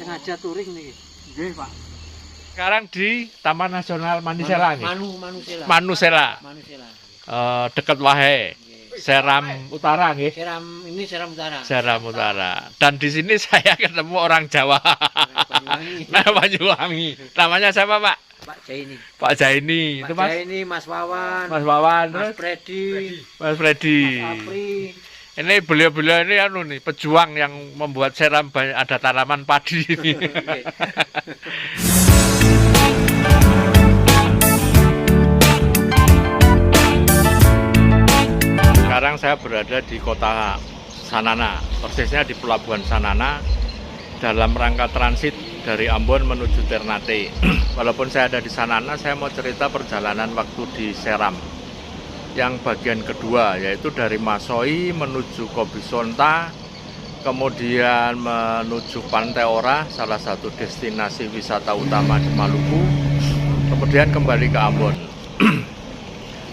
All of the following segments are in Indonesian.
sengaja touring nih. Nggih, Pak. Sekarang di Taman Nasional Manisela nih. Manusela. Manusela. Manusela. Dekat Wahe. Seram Utara nggih. Seram Utara. Seram Utara. Dan di sini saya ketemu orang Jawa. Banyuwangi. Nah, Banyuwangi. Namanya siapa, Pak? Pak Jaini. Pak Jaini. Itu Pak Mas. Jaini, Mas Wawan, Mas Wawan, Mas terus Freddy, Mas Freddy. Mas Apri. Ini beliau-beliau ini anu nih, pejuang yang membuat Seram ada tanaman padi ini. Sekarang saya berada di kota Sanana, persisnya di Pelabuhan Sanana, dalam rangka transit dari Ambon menuju Ternate. Walaupun saya ada di Sanana, saya mau cerita perjalanan waktu di Seram. Yang bagian kedua, yaitu dari Masoi menuju Kobisonta, kemudian menuju Pantai Ora, salah satu destinasi wisata utama di Maluku, kemudian kembali ke Ambon.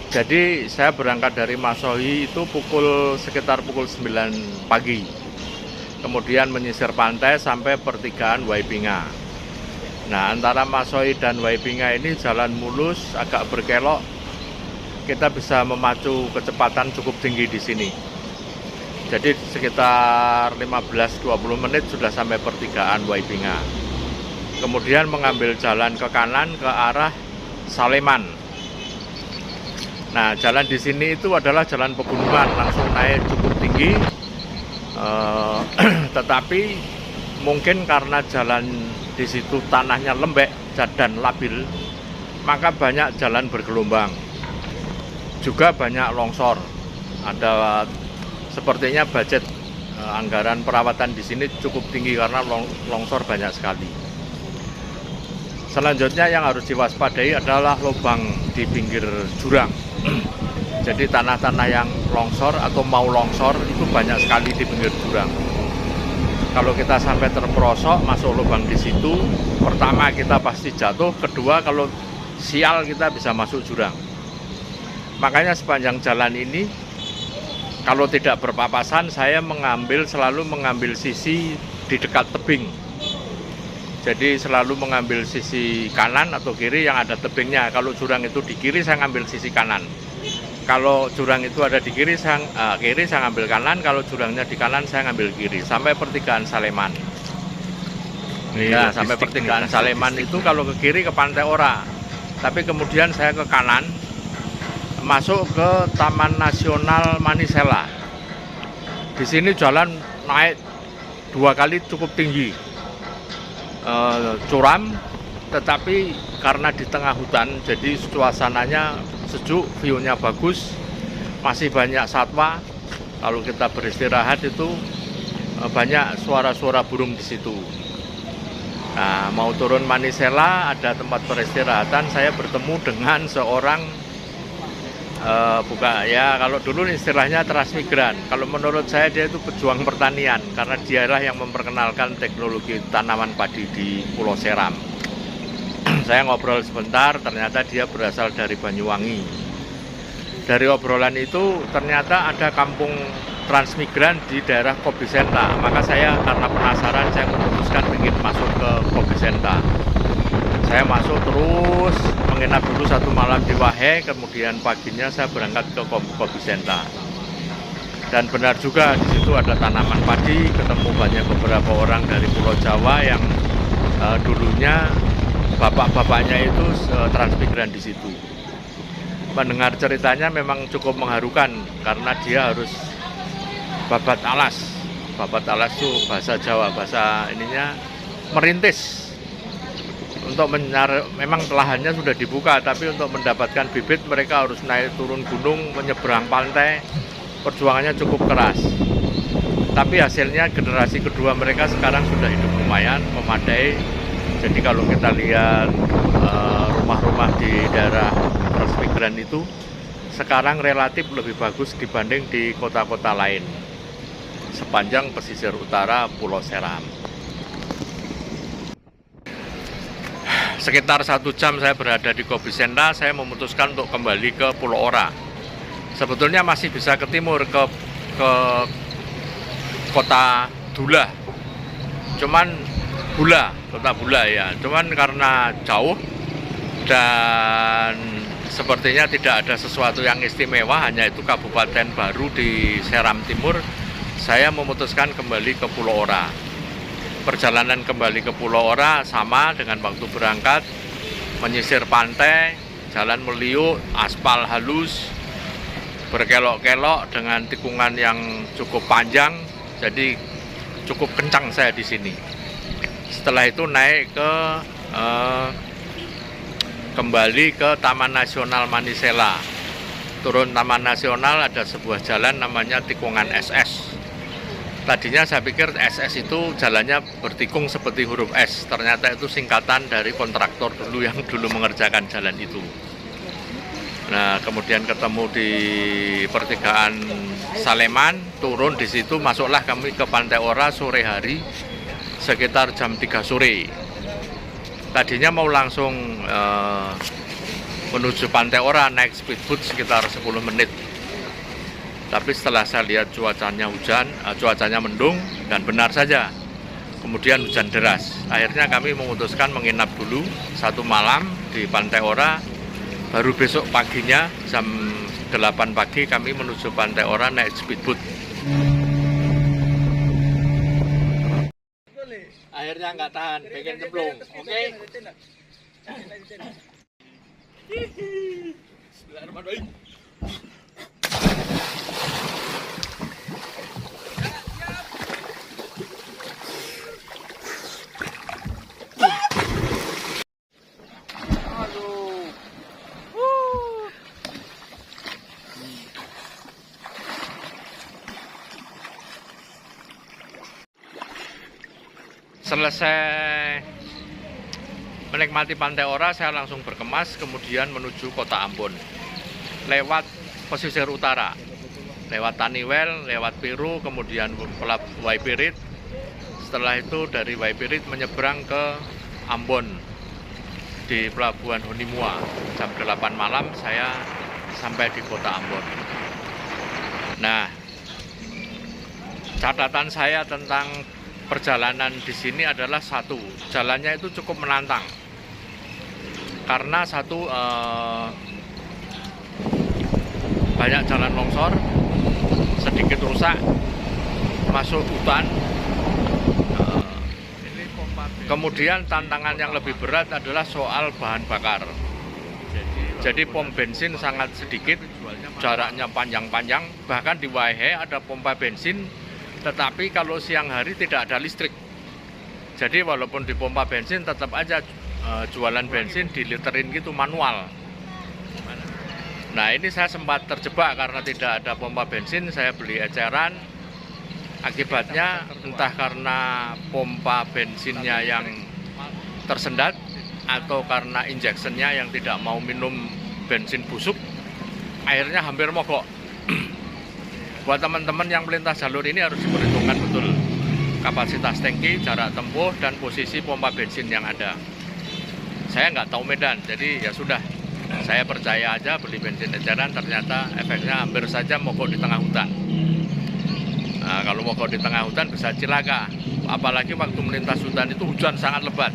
Jadi saya berangkat dari Masoi itu sekitar pukul 9 pagi. Kemudian menyisir pantai sampai pertigaan Waipinga. Nah, antara Masoi dan Waipinga ini jalan mulus, agak berkelok. Kita bisa memacu kecepatan cukup tinggi di sini. Jadi sekitar 15-20 menit sudah sampai pertigaan Waipinga. Kemudian mengambil jalan ke kanan ke arah Saleman. Nah, jalan di sini itu adalah jalan pegunungan, langsung naik cukup tinggi. Tetapi mungkin karena jalan di situ tanahnya lembek dan labil, maka banyak jalan bergelombang. Juga banyak longsor. Ada sepertinya budget anggaran perawatan di sini cukup tinggi karena longsor banyak sekali. Selanjutnya yang harus diwaspadai adalah lubang di pinggir jurang. Jadi tanah-tanah yang longsor atau mau longsor itu banyak sekali di pinggir jurang. Kalau kita sampai terperosok masuk lubang di situ, pertama kita pasti jatuh, kedua kalau sial kita bisa masuk jurang. Makanya sepanjang jalan ini, kalau tidak berpapasan, saya selalu mengambil sisi di dekat tebing. Jadi selalu mengambil sisi kanan atau kiri yang ada tebingnya. Kalau jurang itu di kiri, saya ngambil sisi kanan. Kalau jurang itu ada di kiri, kiri saya ngambil kanan. Kalau jurangnya di kanan, saya ngambil kiri. Sampai pertigaan Saleman. Ya, sampai pertigaan Saleman itu kalau ke kiri ke Pantai Ora. Tapi kemudian saya ke kanan, masuk ke Taman Nasional Manisela. Di sini jalan naik 2 kali cukup tinggi, curam, tetapi karena di tengah hutan, jadi suasananya sejuk, view-nya bagus, masih banyak satwa. Kalau kita beristirahat itu banyak suara-suara burung di situ. Nah, mau turun Manisela, ada tempat peristirahatan, saya bertemu dengan seorang kalau dulu istilahnya transmigran. Kalau menurut saya dia itu pejuang pertanian karena dialah yang memperkenalkan teknologi tanaman padi di Pulau Seram. Saya ngobrol sebentar, ternyata dia berasal dari Banyuwangi. Dari obrolan itu ternyata ada kampung transmigran di daerah Kobisenta. Maka saya karena penasaran, saya memutuskan ingin masuk ke Kobisenta. Saya masuk terus menginap dulu 1 malam di Wahe, kemudian paginya saya berangkat ke Kobisenta. Dan benar juga di situ ada tanaman padi, ketemu banyak beberapa orang dari Pulau Jawa yang dulunya bapak-bapaknya itu transmigran di situ. Mendengar ceritanya memang cukup mengharukan karena dia harus babat alas. Babat alas itu bahasa Jawa, bahasa ininya merintis. Untuk memang lahannya sudah dibuka, tapi untuk mendapatkan bibit mereka harus naik turun gunung, menyeberang pantai. Perjuangannya cukup keras. Tapi hasilnya generasi kedua mereka sekarang sudah hidup lumayan, memadai. Jadi kalau kita lihat rumah-rumah di daerah transmigran itu sekarang relatif lebih bagus dibanding di kota-kota lain sepanjang pesisir utara Pulau Seram. Sekitar 1 jam saya berada di Kobisenta, saya memutuskan untuk kembali ke Pulau Ora. Sebetulnya masih bisa ke timur, ke kota Dulah. Cuman Kota Bula ya. Cuman karena jauh dan sepertinya tidak ada sesuatu yang istimewa, hanya itu kabupaten baru di Seram Timur, saya memutuskan kembali ke Pulau Ora. Perjalanan kembali ke Pulau Ora sama dengan waktu berangkat, menyisir pantai, jalan meliuk, aspal halus, berkelok-kelok dengan tikungan yang cukup panjang, jadi cukup kencang saya di sini. Setelah itu naik ke kembali ke Taman Nasional Manisela. Turun Taman Nasional ada sebuah jalan namanya tikungan SS. Tadinya saya pikir SS itu jalannya bertikung seperti huruf S. Ternyata itu singkatan dari kontraktor dulu yang dulu mengerjakan jalan itu. Nah, kemudian ketemu di pertigaan Saleman, turun di situ, masuklah kami ke Pantai Ora sore hari sekitar jam 3 sore. Tadinya mau langsung menuju Pantai Ora naik speedboat sekitar 10 menit. Tapi setelah saya lihat cuacanya mendung dan benar saja. Kemudian hujan deras. Akhirnya kami memutuskan menginap dulu 1 malam di Pantai Ora. Baru besok paginya jam 8 pagi kami menuju Pantai Ora naik speedboat. Akhirnya nggak tahan, pengen cemplung. Oke? Bismillahirrahmanirrahim. Selesai menikmati Pantai Ora, saya langsung berkemas kemudian menuju Kota Ambon lewat pesisir utara, lewat Taniwel, lewat Piru, kemudian Waipirit. Setelah itu dari Waipirit menyeberang ke Ambon di Pelabuhan Honimua. Jam 8 malam saya sampai di Kota Ambon. Nah, catatan saya tentang perjalanan di sini adalah satu, jalannya itu cukup menantang. Karena satu, banyak jalan longsor, sedikit rusak, masuk hutan. Kemudian tantangan yang lebih berat adalah soal bahan bakar. Jadi pom bensin sangat sedikit, jaraknya panjang-panjang, bahkan di Waihe ada pompa bensin, tetapi kalau siang hari tidak ada listrik. Jadi walaupun di pompa bensin tetap aja jualan bensin diliterin gitu manual. Nah, ini saya sempat terjebak karena tidak ada pompa bensin, saya beli eceran. Akibatnya entah karena pompa bensinnya yang tersendat atau karena injectionnya yang tidak mau minum bensin busuk, akhirnya hampir mogok. Buat teman-teman yang melintas jalur ini harus diperhitungkan betul kapasitas tangki, jarak tempuh, dan posisi pompa bensin yang ada. Saya nggak tahu Medan, jadi ya sudah, saya percaya aja beli bensin eceran, ternyata efeknya hampir saja mogok di tengah hutan. Nah, kalau mogok di tengah hutan bisa cilaka, apalagi waktu melintas hutan itu hujan sangat lebat.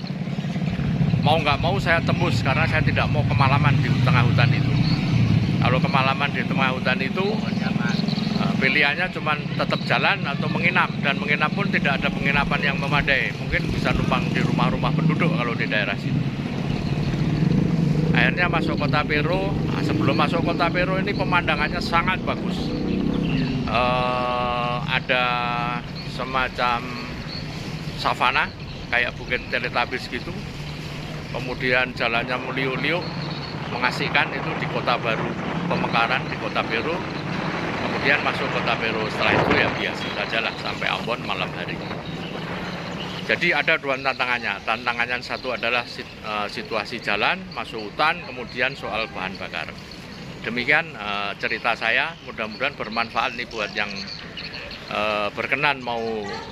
Mau nggak mau saya tembus karena saya tidak mau kemalaman di tengah hutan itu. Kalau kemalaman di tengah hutan itu, pilihannya cuma tetap jalan atau menginap, dan menginap pun tidak ada penginapan yang memadai. Mungkin bisa numpang di rumah-rumah penduduk kalau di daerah situ. Akhirnya masuk Kota Peru. Nah, sebelum masuk Kota Peru ini pemandangannya sangat bagus. Ada semacam savana kayak bukit Teletubbies gitu. Kemudian jalannya meliuk-liuk, mengasihkan, itu di Kota Baru Pemekaran di Kota Peru. Kemudian masuk Kota Peru, setelah itu ya biasa saja lah sampai Ambon malam hari. Jadi ada dua tantangannya. Tantangannya satu adalah situasi jalan, masuk hutan, kemudian soal bahan bakar. Demikian cerita saya, mudah-mudahan bermanfaat nih buat yang berkenan mau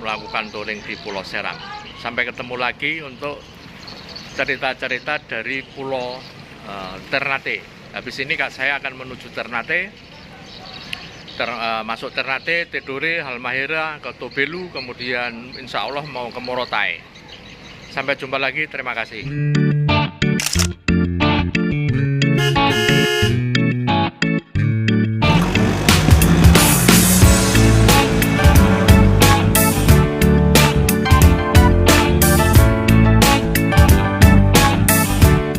melakukan touring di Pulau Seram. Sampai ketemu lagi untuk cerita-cerita dari Pulau Ternate. Habis ini saya akan menuju Ternate. Masuk Ternate, Tidore, Halmahera, ke Tobelu, kemudian insya Allah mau ke Morotai. Sampai jumpa lagi. Terima kasih.